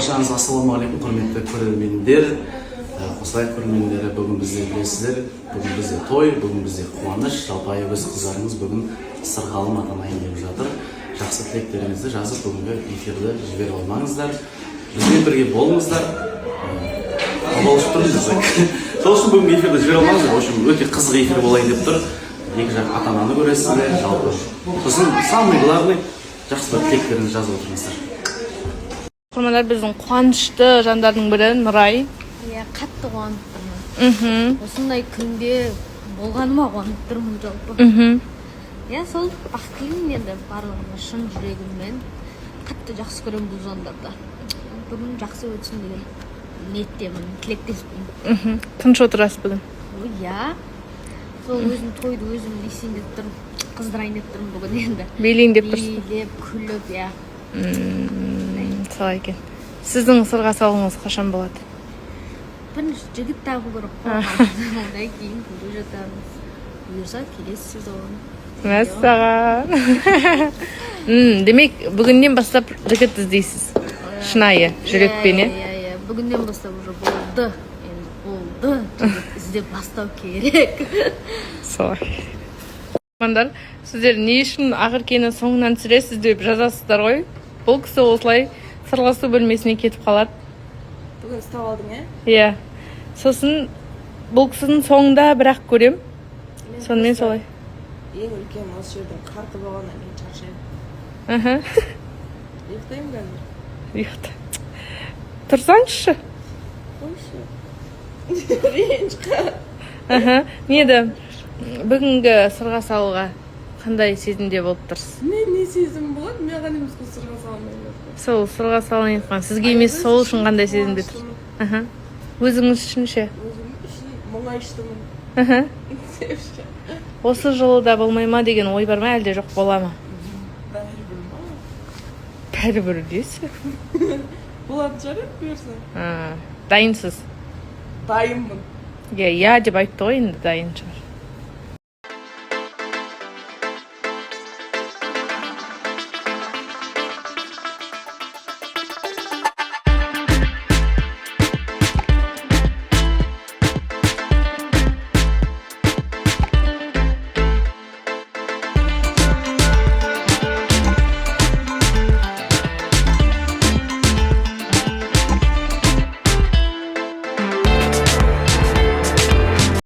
Ассалаумағалейкум, құрметті көрермендер, қосылайық көрермендері, бүгін бізде білесіздер, бүгін бізде той, бүгін бізде қуаныш, жалпы өз қыздарыңыз бүгін сырғалым атанайын деп жатыр. Жақсы тілектеріңізді жазып бүгінгі эфирді жіберіп алмаңыздар. Бізбен бірге болыңыздар. Қабылдап тұрмыз. Сол үшін бүгінгі эфирді жіберіп алмаңыздар. В общем, өте қызық эфир болайын деп тұр. Екі жақ ата-ананы көресіздер, жалпы. Сосын самый главный жақсы бір тілектеріңізді жазып отырыңыздар. Құрмандар, біздің қуанышты жандардың бірі Нұрай. Иә, қатты қуанып тұрмын. Осындай күнде болғаныма қуанып тұрмын жалпы. Иә, сол бақыттымын енді барлығына шын жүрегіммен. Қатты жақсы көремін бұл жандарды. Бүгін жақсы өтсін деген ниеттемін, тілектеспін. Тыныш отырасыз бүгін? Иә. Сол өзім тойды өзім билейін деп тұрмын, қыздырайын деп тұрмын бүгін енді. Билейін деп тұрсыз? Билеп, күліп, иә. Солай екен. Сіздің сырға салуыңыз қашан болады? Бірінші жігіт табу керек қой. Одан кейін көріп жатамыз. Бұйырса келесіз оған. Мәссаған. Демек, бүгіннен бастап жігіт іздейсіз? Шынайы, жүрекпен, Иә, бүгіннен бастап уже болды. Енді болды. Жігіт іздеп бастау керек. Солай. Құрмандар, сіздер не үшін Ақеркені соңынан түсіресіз деп жазасыздар ғой? Бұл кісі осылай сырласу бөлмесіне кетіп қалады. Бүгін ұстап алдың, Иә. Сосын бұл кісінің соңында бірақ көрем. Сонымен солай. Ең үлкен осы жердің қарты болғаннан кейін шаршаймын. Ұйықтаймын қазір. Ұйықта. Тұрсаңызшы. Қойшы. Ренж қар. Не еді, бүгінгі сырға салуға қандай сезімде болып тұрсыз? Не сезім болады? Маған емес қой сырға салмаймын. Сол сырға салайын айтқан. Сізге емес, сол үшін қандай сезімде тұрсыз? Өзіңіз үшін ше? Өзім үшін мұңайыштымын. Осы жолы да болмай ма деген ой бар ма, әлде жоқ бола ма? Бәрібір ма? Бәрібір дейсіз? Болады жарайды бұйырса. Дайынсыз? Дайынмын. Иә деп айтты ғой, енді дайын шығар.